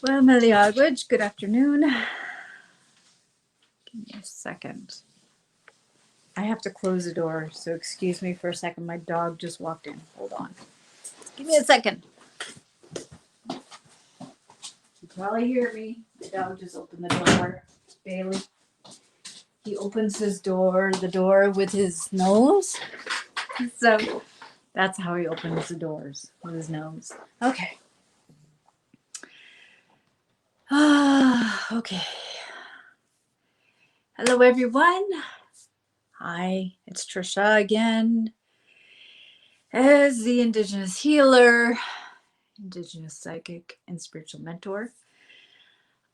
Well, Meliagwij, good afternoon. Give me a second. I have to close the door, so excuse me for a second. My dog just walked in. Hold on. Give me a second. You probably hear me. The dog just opened the door. Bailey. He opens the door with his nose. So that's how he opens the doors, with his nose. Okay. Okay. Hello, everyone. Hi, it's Trisha again. As the Indigenous healer, Indigenous psychic, and spiritual mentor.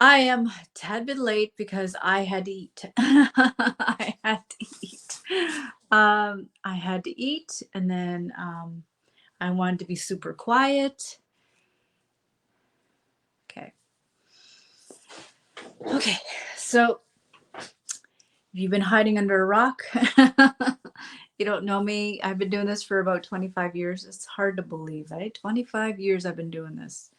I am a tad bit late because I had to eat. I had to eat. I had to eat, and then I wanted to be super quiet. Okay, so if you've been hiding under a rock, you don't know me. I've been doing this for about 25 years. It's hard to believe, right? 25 years I've been doing this.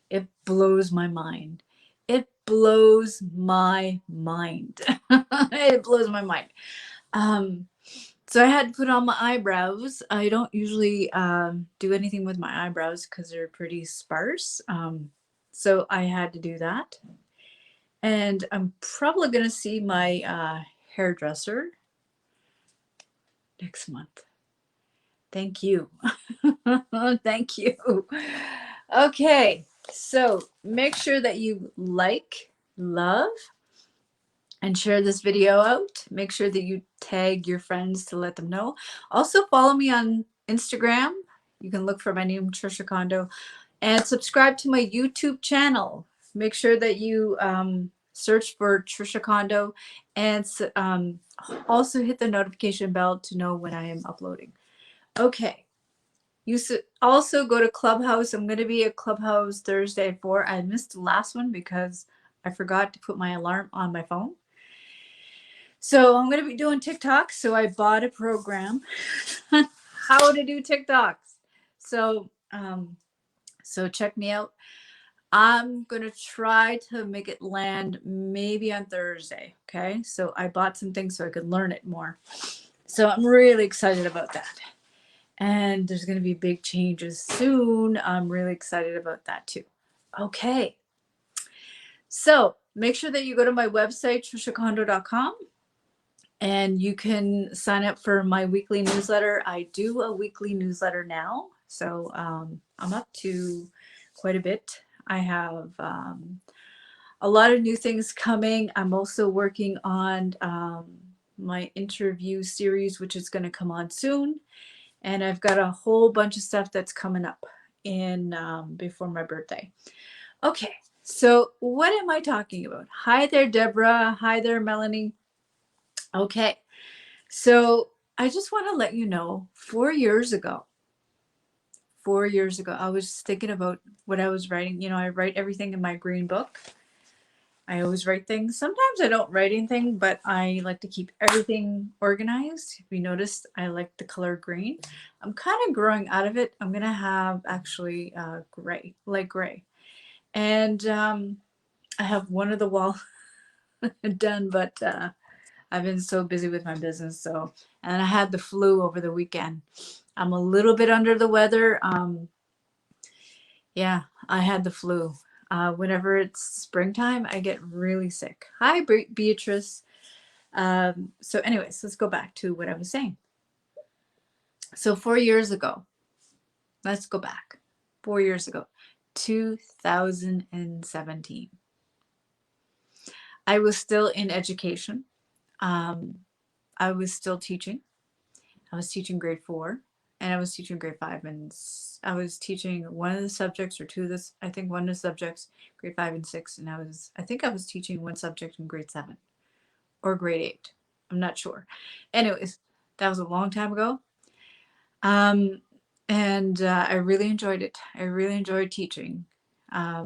It blows my mind. It blows my mind. It blows my mind. So I had to put on my eyebrows. I don't usually do anything with my eyebrows because they're pretty sparse. So I had to do that. And I'm probably going to see my hairdresser next month. Thank you. Thank you. Okay. So make sure that you like, love, and share this video out. Make sure that you tag your friends to let them know. Also follow me on Instagram. You can look for my name, trishacondo, and subscribe to my YouTube channel. Make sure that you search for Trisha Kondo, and also hit the notification bell to know when I am uploading. Okay. You also go to Clubhouse. I'm going to be at Clubhouse Thursday at 4. I missed the last one because I forgot to put my alarm on my phone. So I'm going to be doing TikTok. So I bought a program on how to do TikToks. So check me out. I'm going to try to make it land maybe on Thursday. Okay. So I bought some things so I could learn it more. So I'm really excited about that. And there's going to be big changes soon. I'm really excited about that too. Okay. So make sure that you go to my website, trishacondo.com, and you can sign up for my weekly newsletter. I do a weekly newsletter now. So I'm up to quite a bit. I have a lot of new things coming. I'm also working on my interview series, which is going to come on soon. And I've got a whole bunch of stuff that's coming up in before my birthday. Okay, so what am I talking about? Hi there, Deborah. Hi there, Melanie. Okay, so I just want to let you know, 4 years ago, I was thinking about what I was writing. You know, I write everything in my green book. I always write things. Sometimes I don't write anything, but I like to keep everything organized. If you noticed, I like the color green. I'm kind of growing out of it. I'm going to have actually gray, light gray. And I have one of the wall done, but I've been so busy with my business. So, and I had the flu over the weekend. I'm a little bit under the weather. Yeah, I had the flu. Whenever it's springtime, I get really sick. Hi, Beatrice. So anyways, let's go back to what I was saying. So 4 years ago, let's go back. 4 years ago, 2017. I was still in education. I was still teaching. I was teaching grade 4, and I was teaching grade 5, and I was teaching one of the subjects or two of this. I think one of the subjects, grade 5 and 6, and I think I was teaching one subject in grade 7 or grade 8. I'm not sure. Anyways, that was a long time ago. And I really enjoyed it. I really enjoyed teaching. I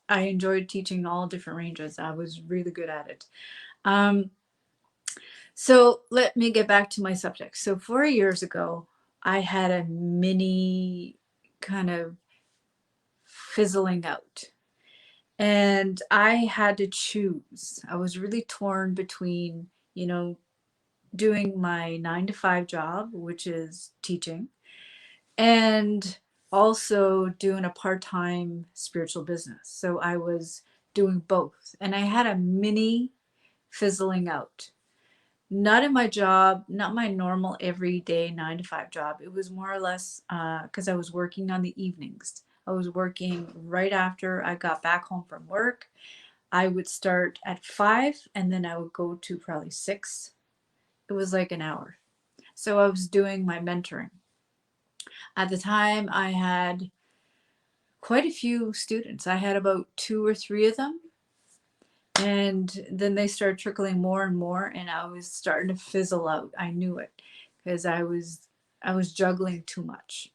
enjoyed teaching all different ranges. I was really good at it. So let me get back to my subject. So 4 years ago, I had a mini kind of fizzling out. And I had to choose. I was really torn between, doing my 9 to 5 job, which is teaching, and also doing a part-time spiritual business. So I was doing both. And I had a mini fizzling out. Not in my job, not my normal everyday 9 to 5 job. It was more or less because I was working on the evenings. I was working right after I got back home from work. I would start at 5 and then I would go to probably 6. It was like an hour. So I was doing my mentoring. At the time, I had quite a few students. I had about 2 or 3 of them. And then they started trickling more and more, and I was starting to fizzle out. I knew it because I was juggling too much.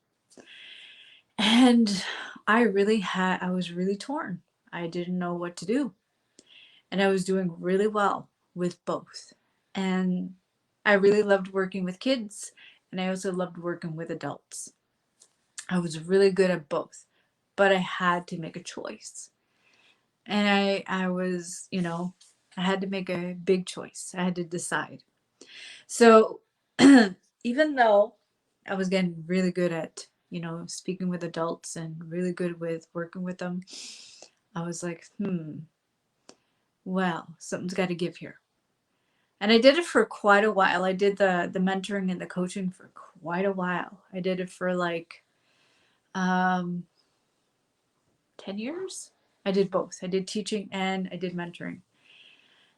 And I was really torn. I didn't know what to do. And I was doing really well with both. And I really loved working with kids, and I also loved working with adults. I was really good at both, but I had to make a choice. And I was, I had to make a big choice. I had to decide. So even though I was getting really good at, speaking with adults and really good with working with them, I was like, well, something's got to give here. And I did it for quite a while. I did the mentoring and the coaching for quite a while. I did it for like um 10 years. I did both. I did teaching and I did mentoring.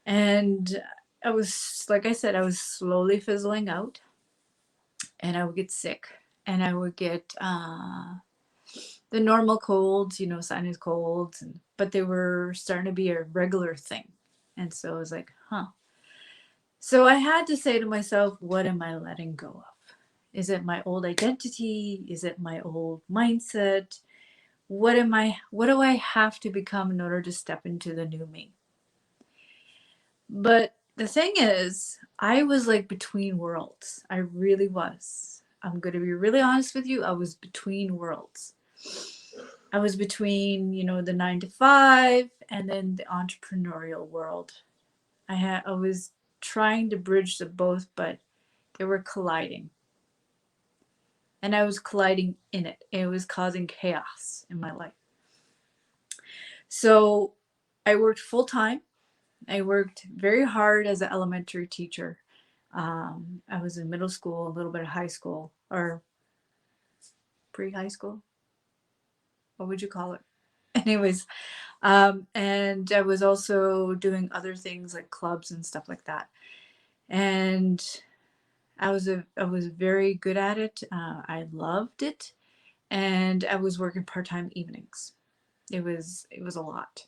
And I was, like I said, I was slowly fizzling out, and I would get sick, and I would get the normal colds, sinus colds, but they were starting to be a regular thing. And so I was like, huh. So I had to say to myself, what am I letting go of? Is it my old identity? Is it my old mindset? What do I have to become in order to step into the new me? But the thing is, I was like between worlds. I really was. I'm going to be really honest with you. I was between worlds. I was between, the 9 to 5 and then the entrepreneurial world. I was trying to bridge the both, but they were colliding. And I was colliding in it. It was causing chaos in my life. So I worked full time. I worked very hard as an elementary teacher. I was in middle school, a little bit of high school, or pre-high school. What would you call it? Anyways, and I was also doing other things like clubs and stuff like that. And I was very good at it. I loved it, and I was working part-time evenings. It was a lot,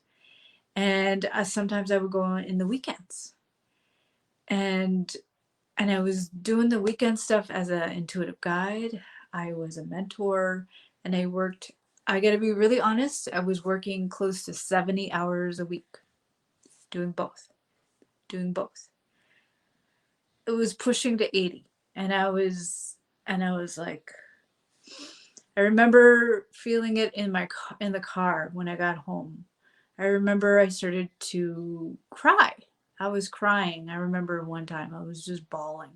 and sometimes I would go on in the weekends, and I was doing the weekend stuff as an intuitive guide. I was a mentor, and I got to be really honest, I was working close to 70 hours a week doing both, doing both. It was pushing to 80, and I was like, I remember feeling it in the car when I got home. I remember I started to cry. I was crying. I remember one time I was just bawling,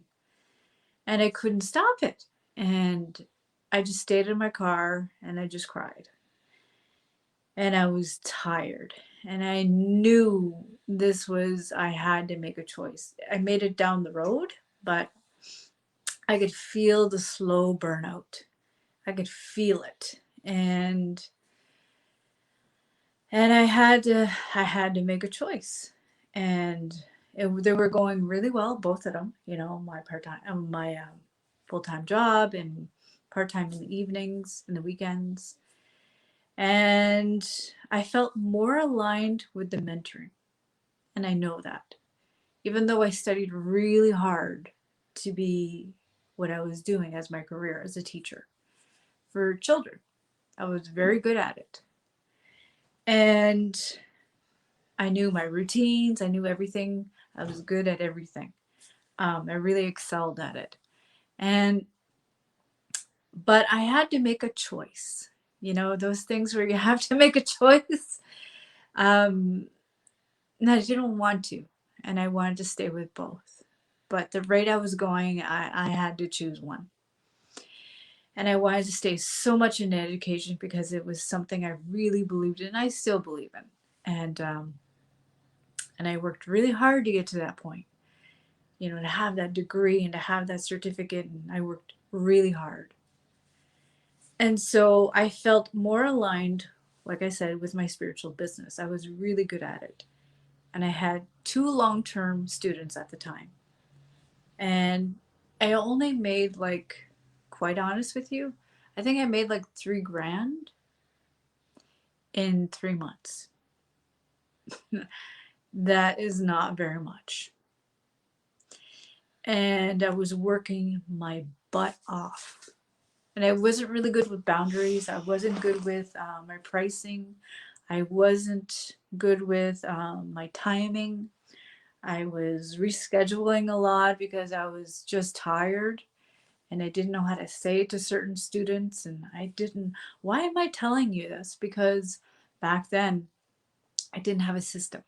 and I couldn't stop it. And I just stayed in my car and I just cried. And I was tired. And I knew I had to make a choice. I made it down the road, but I could feel the slow burnout. I could feel it. And I had to make a choice. And they were going really well, both of them, my full-time job and part-time in the evenings and the weekends. And I felt more aligned with the mentoring. And I know that. Even though I studied really hard to be what I was doing as my career as a teacher for children, I was very good at it. And I knew my routines, I knew everything. I was good at everything. I really excelled at it. And but I had to make a choice. You know, those things where you have to make a choice. Um, and I didn't want to, and I wanted to stay with both. But the rate I was going, I had to choose one. And I wanted to stay so much in education because it was something I really believed in. I still believe in, and I worked really hard to get to that point. You know, to have that degree and to have that certificate, and I worked really hard. And so I felt more aligned, like I said, with my spiritual business. I was really good at it. And I had two long term students at the time. And I only made, like, quite honest with you, I think I made like 3 grand in 3 months. That is not very much. And I was working my butt off. And I wasn't really good with boundaries. I wasn't good with my pricing. I wasn't good with my timing. I was rescheduling a lot because I was just tired and I didn't know how to say it to certain students. And I didn't, why am I telling you this? Because back then I didn't have a system.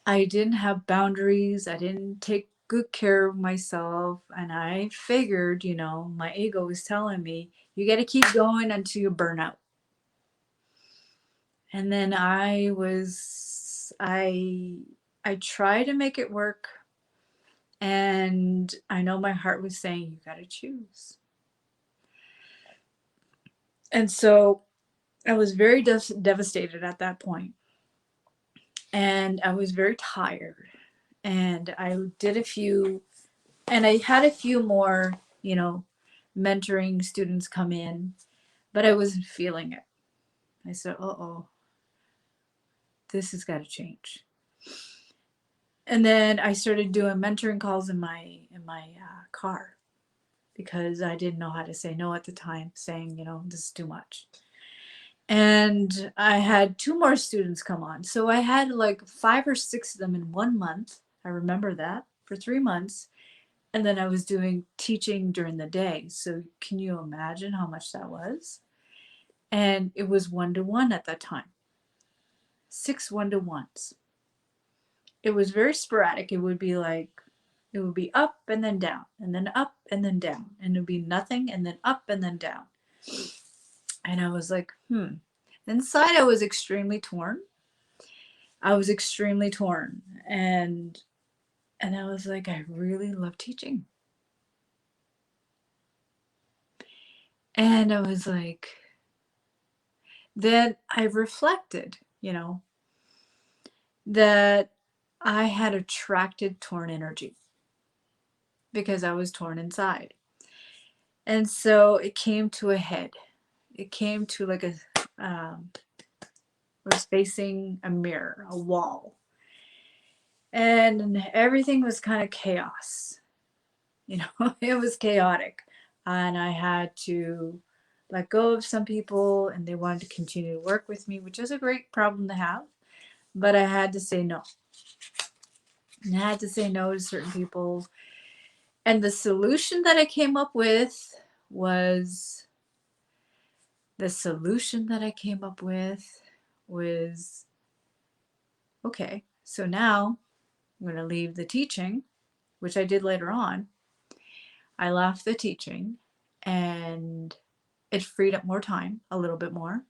I didn't have boundaries. I didn't take good care of myself. And I figured, you know, my ego was telling me, you got to keep going until you burn out. And then I tried to make it work. And I know my heart was saying, you got to choose. And so I was very devastated at that point. And I was very tired. And I did a few, and I had a few more, you know, mentoring students come in, but I wasn't feeling it. I said, oh, this has got to change. And then I started doing mentoring calls in my car because I didn't know how to say no at the time, saying, you know, this is too much. And I had two more students come on. So I had like 5 or 6 of them in 1 month. I remember that for 3 months. And then I was doing teaching during the day. So can you imagine how much that was? And it was 1-to-1 at that time. 6 1-to-1s. It was very sporadic. It would be like, it would be up and then down, and then up and then down. And it would be nothing and then up and then down. And I was like, Inside, I was extremely torn. I was extremely torn. And I was like, I really love teaching. And I was like, then I reflected, you know, that I had attracted torn energy because I was torn inside. And so it came to a head. It came to like I was facing a mirror, a wall, and everything was kind of chaos. You know, it was chaotic. And I had to let go of some people, and they wanted to continue to work with me, which is a great problem to have. But I had to say no. And I had to say no to certain people. And the solution that I came up with was the solution that I came up with was okay, so now I'm going to leave the teaching, which I did later on. I left the teaching and it freed up more time, a little bit more.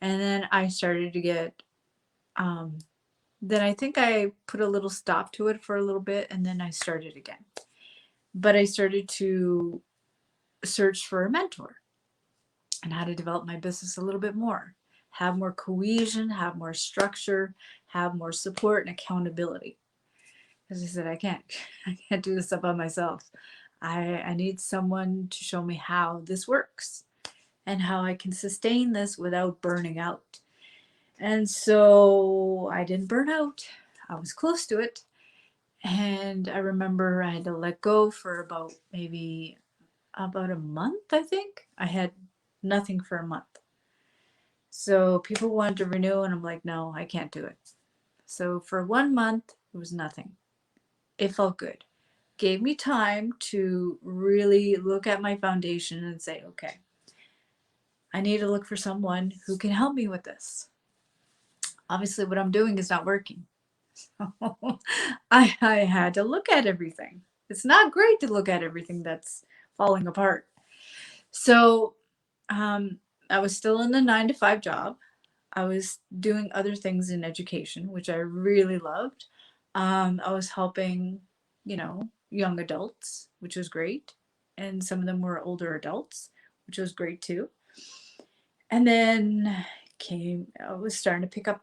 And then I started to get, then I think I put a little stop to it for a little bit and then I started again. But I started to search for a mentor and how to develop my business a little bit more, have more cohesion, have more structure, have more support and accountability. As I said, I can't do this up by myself. I need someone to show me how this works and how I can sustain this without burning out. And so I didn't burn out. I was close to it. And I remember I had to let go for about a month, I think. I had nothing for a month. So people wanted to renew, and I'm like, no, I can't do it. So for 1 month, it was nothing. It felt good. Gave me time to really look at my foundation and say, okay, I need to look for someone who can help me with this. Obviously, what I'm doing is not working. I had to look at everything. It's not great to look at everything that's falling apart. So um, I was still in the 9 to 5 job. I was doing other things in education, which I really loved. I was helping, young adults, which was great. And some of them were older adults, which was great too. And then I was starting to pick up.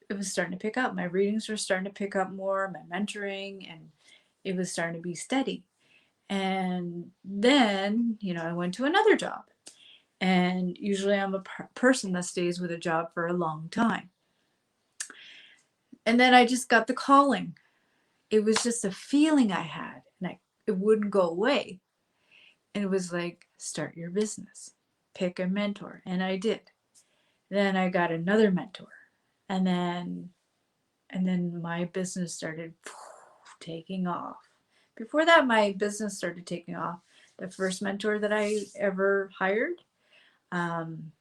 It was starting to pick up. My readings were starting to pick up more, my mentoring, and it was starting to be steady. And then, I went to another job. And usually I'm a person that stays with a job for a long time. And then I just got the calling. It was just a feeling I had, and it wouldn't go away. And it was like, start your business, pick a mentor. And I did. Then I got another mentor. And then my business started taking off. Before that, my business started taking off. The first mentor that I ever hired, and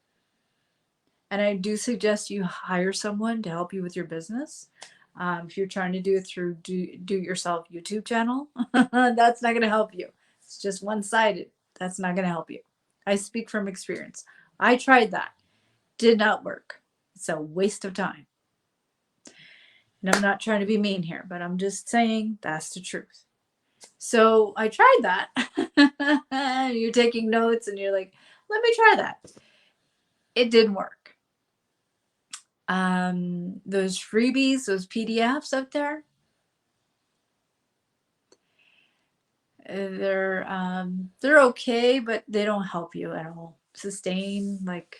I do suggest you hire someone to help you with your business. If you're trying to do it through do it yourself YouTube channel, that's not going to help you. It's just one sided. That's not going to help you. I speak from experience. I tried that, did not work. It's a waste of time. And I'm not trying to be mean here, but I'm just saying that's the truth. So I tried that. You're taking notes and you're like, let me try that. It didn't work. Those freebies, those PDFs out there, they're okay, but they don't help you at all. Sustain like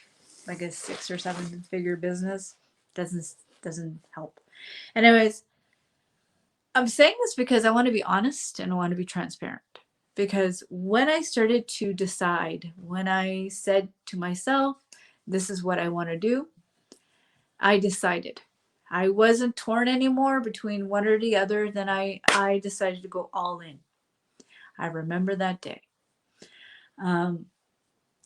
a 6 or 7 figure business doesn't help. Anyways, I'm saying this because I want to be honest and I want to be transparent. Because when I started to decide, when I said to myself, this is what I want to do, I decided. I wasn't torn anymore between one or the other. Then I decided to go all in. I remember that day. It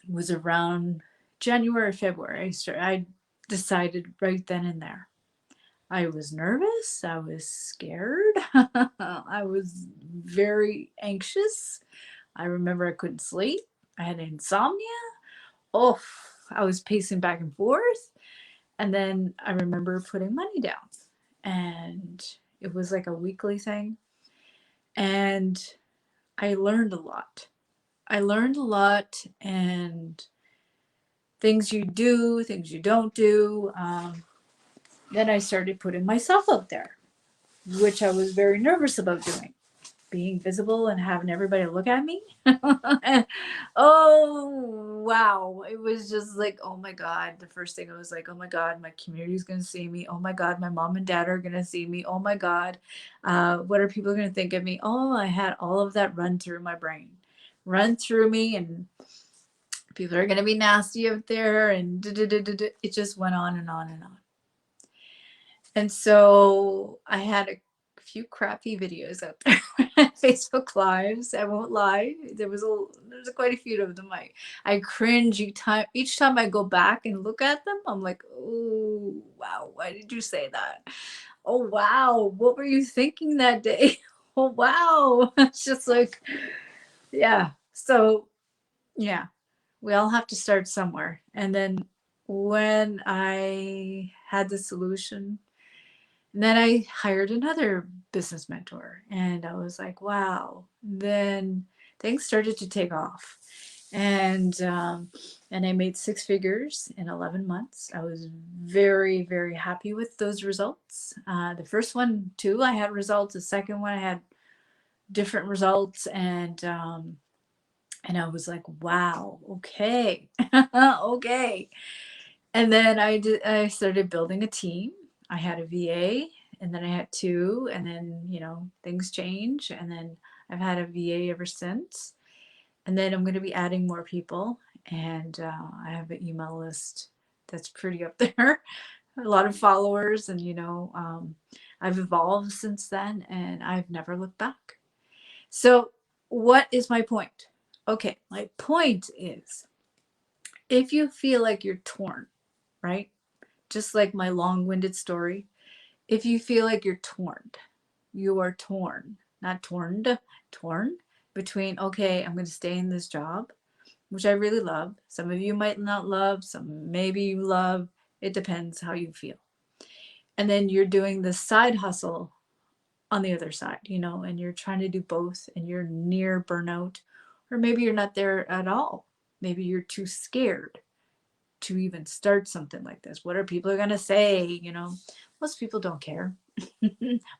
was around January, February. I decided right then and there. I was nervous. I was scared. I was very anxious. I remember I couldn't sleep. I had insomnia. Oh, I was pacing back and forth. And then I remember putting money down. And it was like a weekly thing. And I learned a lot. And things you do, things you don't do. Then I started putting myself out there, which I was very nervous about doing. Being visible and having everybody look at me. Oh, wow. It was just like, oh my God. The first thing I was like, oh my God, my community's going to see me. Oh my God, my mom and dad are going to see me. Oh my God. What are people going to think of me? Oh, I had all of that run through my brain, run through me, and people are going to be nasty out there. And it just went on and on and on. And so I had a few crappy videos out there, Facebook Lives. I won't lie. There's quite a few of them. I cringe each time I go back and look at them. I'm like, oh wow, why did you say that? Oh wow, what were you thinking that day? Oh wow, it's just like, yeah. So yeah, we all have to start somewhere. And then when I had the solution, and then I hired another business mentor, and I was like, wow. Then things started to take off, and I made 6 figures in 11 months. I was very, very happy with those results. The first one too, I had results. The second one, I had different results, and I was like, wow, okay, okay. And then I started building a team. I had a VA, and then I had 2, and then, things change. And then I've had a VA ever since. And then I'm going to be adding more people. And I have an email list that's pretty up there, a lot of followers. And, I've evolved since then, and I've never looked back. So what is my point? Okay, my point is If you feel like you're torn, right? Just like my long-winded story, if you feel like you're torn, you are torn, not torned, torn between, okay, I'm going to stay in this job, which I really love. Some of you might not love, some maybe you love. It depends how you feel. And then you're doing this side hustle on the other side, and you're trying to do both and you're near burnout, or maybe you're not there at all. Maybe you're too scared to even start something like this. What are people going to say? Most people don't care.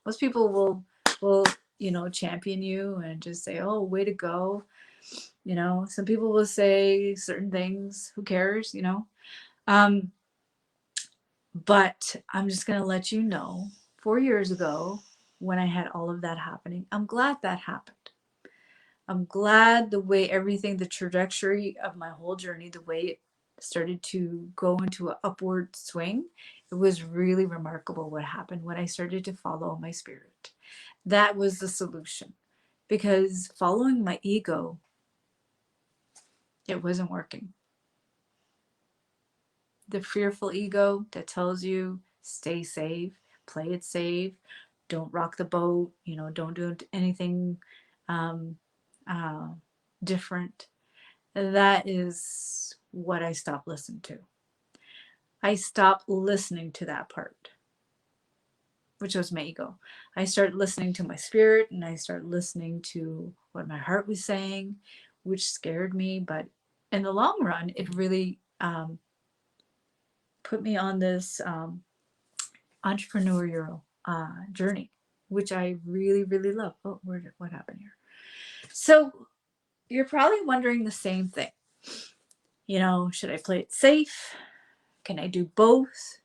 Most people will champion you and just say, oh, way to go. Some people will say certain things. Who cares? Um, but I'm just going to let you know, 4 years ago, when I had all of that happening, I'm glad that happened. I'm glad the way everything, the trajectory of my whole journey, the way it started to go into an upward swing, it was really remarkable what happened when I started to follow my spirit. That was the solution, because following my ego, it wasn't working. The fearful ego that tells you stay safe, play it safe, don't rock the boat, don't do anything um, uh, different. That is what I stopped listening to. I stopped listening to that part, which was my ego. I started listening to my spirit, and I started listening to what my heart was saying, which scared me. But in the long run, it really put me on this entrepreneurial journey, which I really, really love. Oh, what happened here? So you're probably wondering the same thing. Should I play it safe? Can I do both?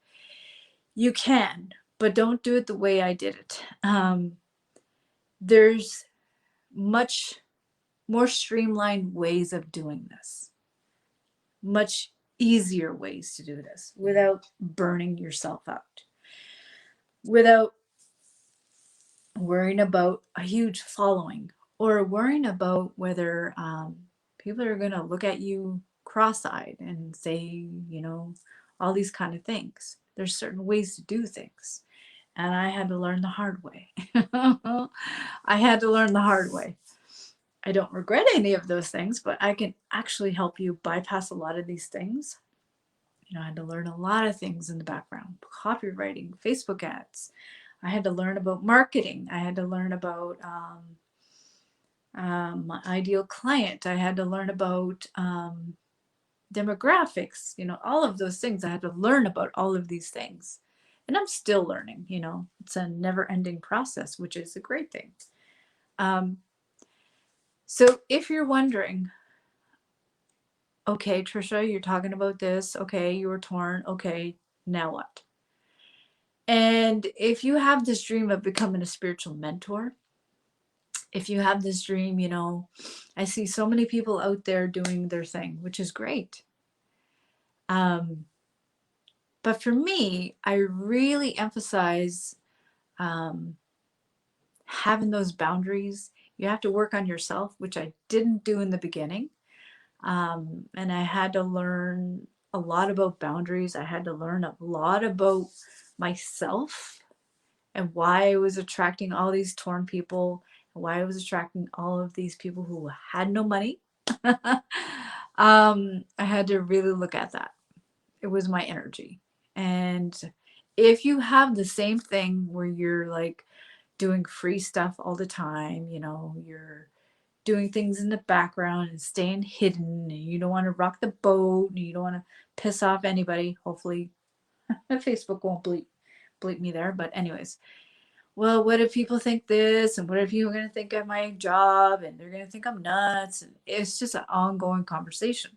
You can, but don't do it the way I did it. There's much more streamlined ways of doing this, much easier ways to do this without burning yourself out, without worrying about a huge following, or worrying about whether people are going to look at you cross-eyed and say, all these kind of things. There's certain ways to do things. And I had to learn the hard way. I had to learn the hard way. I don't regret any of those things, but I can actually help you bypass a lot of these things. I had to learn a lot of things in the background: copywriting, Facebook ads. I had to learn about marketing. I had to learn about my ideal client. I had to learn about demographics, all of those things. I had to learn about all of these things. And I'm still learning, it's a never ending process, which is a great thing. So if you're wondering, okay, Trisha, you're talking about this. Okay, you were torn. Okay, now what? And if you have this dream of becoming a spiritual mentor, if you have this dream, I see so many people out there doing their thing, which is great. But for me, I really emphasize having those boundaries. You have to work on yourself, which I didn't do in the beginning. And I had to learn a lot about boundaries. I had to learn a lot about myself and why I was attracting all these torn people, and why I was attracting all of these people who had no money. I had to really look at that. It was my energy. And if you have the same thing where you're like doing free stuff all the time, you're doing things in the background and staying hidden, and you don't want to rock the boat, and you don't want to piss off anybody. Hopefully Facebook won't bleep me there, but anyways, well, what if people think this, and what if people are going to think of my job, and they're going to think I'm nuts, and it's just an ongoing conversation.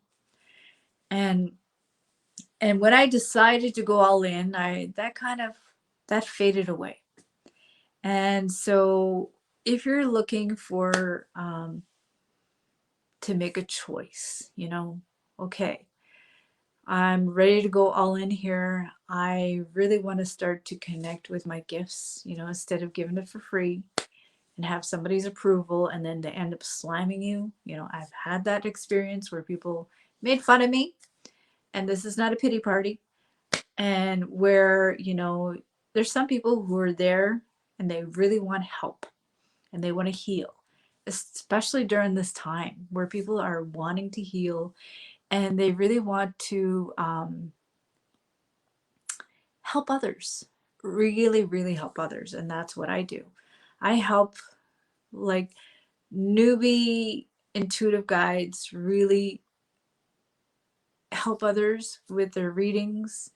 And when I decided to go all in, that faded away. And so if you're looking for to make a choice, okay, I'm ready to go all in here. I really want to start to connect with my gifts, instead of giving it for free and have somebody's approval and then they end up slamming you. I've had that experience where people made fun of me And this is not a pity party. And where, there's some people who are there and they really want help and they want to heal, especially during this time where people are wanting to heal and they really want to help others, really, really help others. And that's what I do. I help like newbie intuitive guides really help others with their readings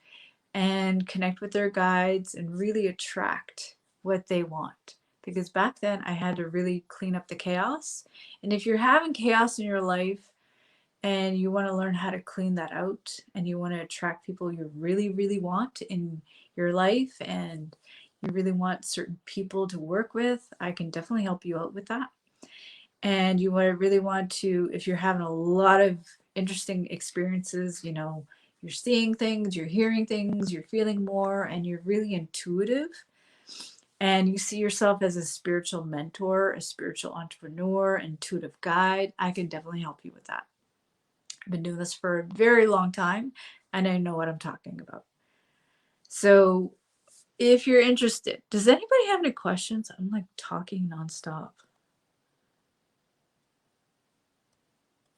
and connect with their guides and really attract what they want. Because back then I had to really clean up the chaos. And if you're having chaos in your life and you want to learn how to clean that out and you want to attract people you really, really want in your life and you really want certain people to work with, I can definitely help you out with that. And you really want to, if you're having a lot of interesting experiences, you're seeing things, you're hearing things, you're feeling more, and you're really intuitive, and you see yourself as a spiritual mentor, a spiritual entrepreneur, intuitive guide, I can definitely help you with that. I've been doing this for a very long time, and I know what I'm talking about. So if you're interested, does anybody have any questions? I'm like talking nonstop.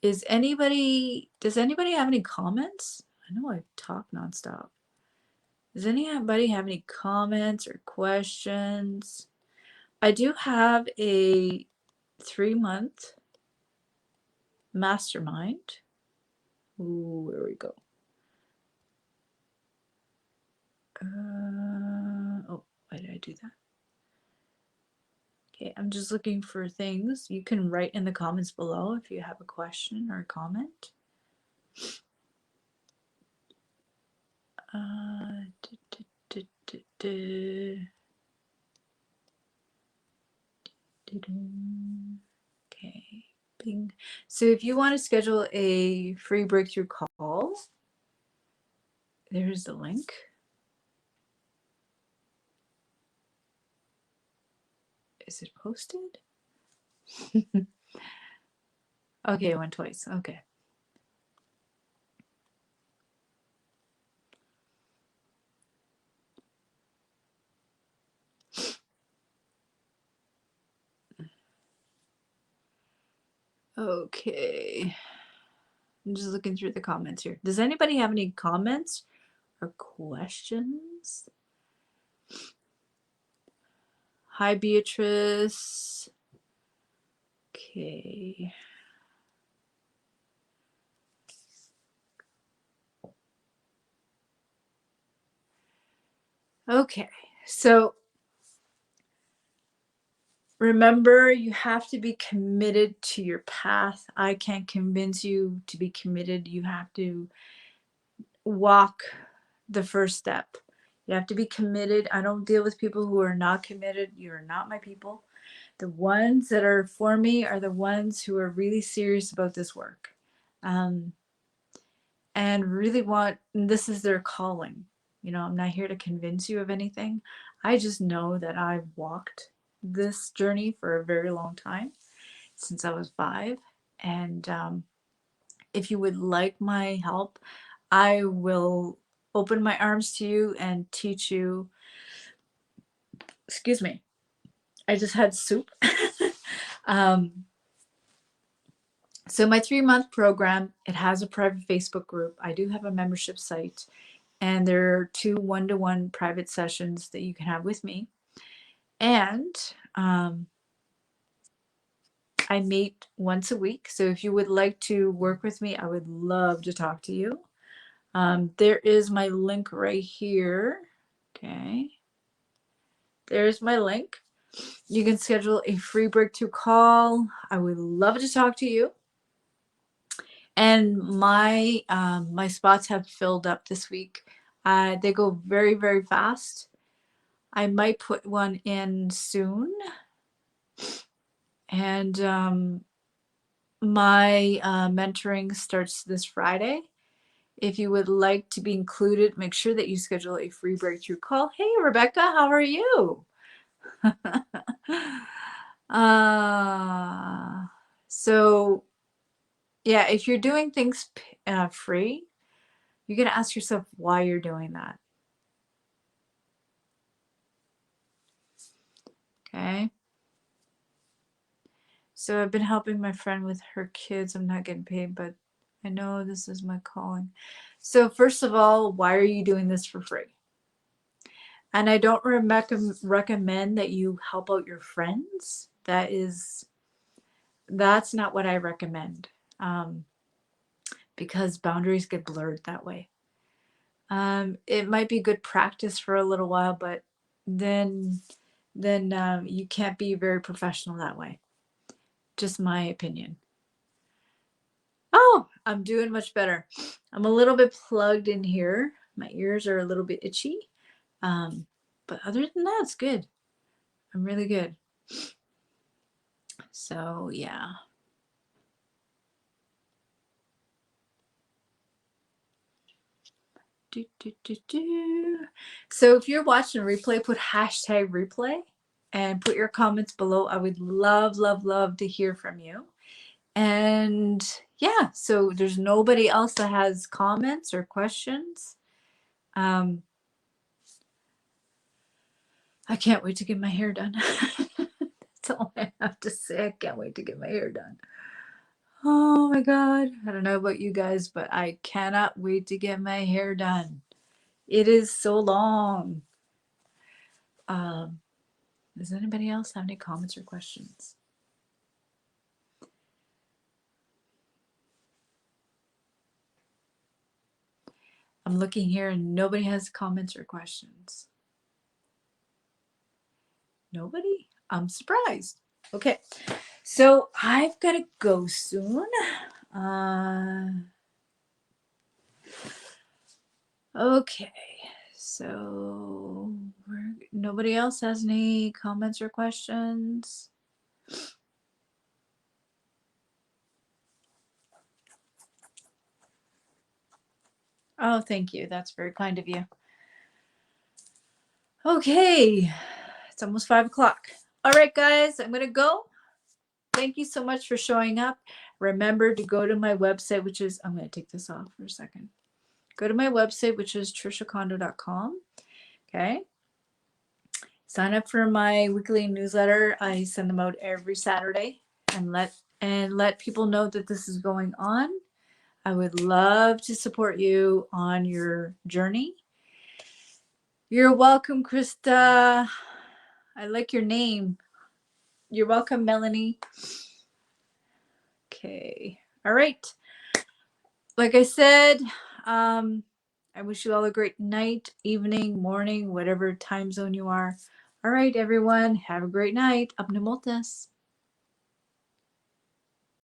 Does anybody have any comments? I know I talk nonstop. Does anybody have any comments or questions? I do have a 3-month mastermind. Ooh, where we go? Oh, why did I do that? Okay, I'm just looking for things. You can write in the comments below if you have a question or a comment. Okay, bing. So if you want to schedule a free breakthrough call, there's the link. Is it posted? Okay, it went twice. Okay. Okay. I'm just looking through the comments here. Does anybody have any comments or questions? Hi, Beatrice. Okay. Okay, so remember, you have to be committed to your path. I can't convince you to be committed. You have to walk the first step. You have to be committed. I don't deal with people who are not committed. You're not my people. The ones that are for me are the ones who are really serious about this work, and really want, and this is their calling. I'm not here to convince you of anything. I just know that I've walked this journey for a very long time, since I was 5. And if you would like my help, I will open my arms to you and teach you. Excuse me. I just had soup. So my 3-month program, it has a private Facebook group. I do have a membership site, and there are 2 one-to-one private sessions that you can have with me. And I meet once a week. So if you would like to work with me, I would love to talk to you. There is my link right here. Okay. There's my link. You can schedule a free breakthrough call. I would love to talk to you. And my my spots have filled up this week. They go very, very fast. I might put one in soon. And my mentoring starts this Friday. If you would like to be included, make sure that you schedule a free breakthrough call. Hey, Rebecca, how are you? So yeah, if you're doing things free, You're going to ask yourself why you're doing that. Okay. So I've been helping my friend with her kids. I'm not getting paid, but I know this is my calling. So first of all, why are you doing this for free? And I don't recommend that you help out your friends. That's not what I recommend, because boundaries get blurred that way. It might be good practice for a little while, but then you can't be very professional that way. Just my opinion. Oh, I'm doing much better. I'm a little bit plugged in here. My ears are a little bit itchy. But other than that, it's good. I'm really good. So, yeah. So if you're watching a replay, put hashtag replay and put your comments below. I would love, love, love to hear from you. And yeah, so there's nobody else that has comments or questions. I can't wait to get my hair done. That's all I have to say. I can't wait to get my hair done. Oh my God. I don't know about you guys, but I cannot wait to get my hair done. It is so long. Does anybody else have any comments or questions? I'm looking here and nobody has comments or questions. Nobody? I'm surprised. Okay, so I've got to go soon. Okay, so nobody else has any comments or questions? Oh, thank you. That's very kind of you. Okay, it's almost 5 o'clock. All right, guys, I'm going to go. Thank you so much for showing up. Remember to go to my website, which is, I'm going to take this off for a second. Go to my website, which is trishacondo.com. Okay. Sign up for my weekly newsletter. I send them out every Saturday and let people know that this is going on. I would love to support you on your journey. You're welcome, Krista. I like your name. You're welcome, Melanie. Okay. All right. Like I said, I wish you all a great night, evening, morning, whatever time zone you are. All right, everyone. Have a great night. Abnemotes.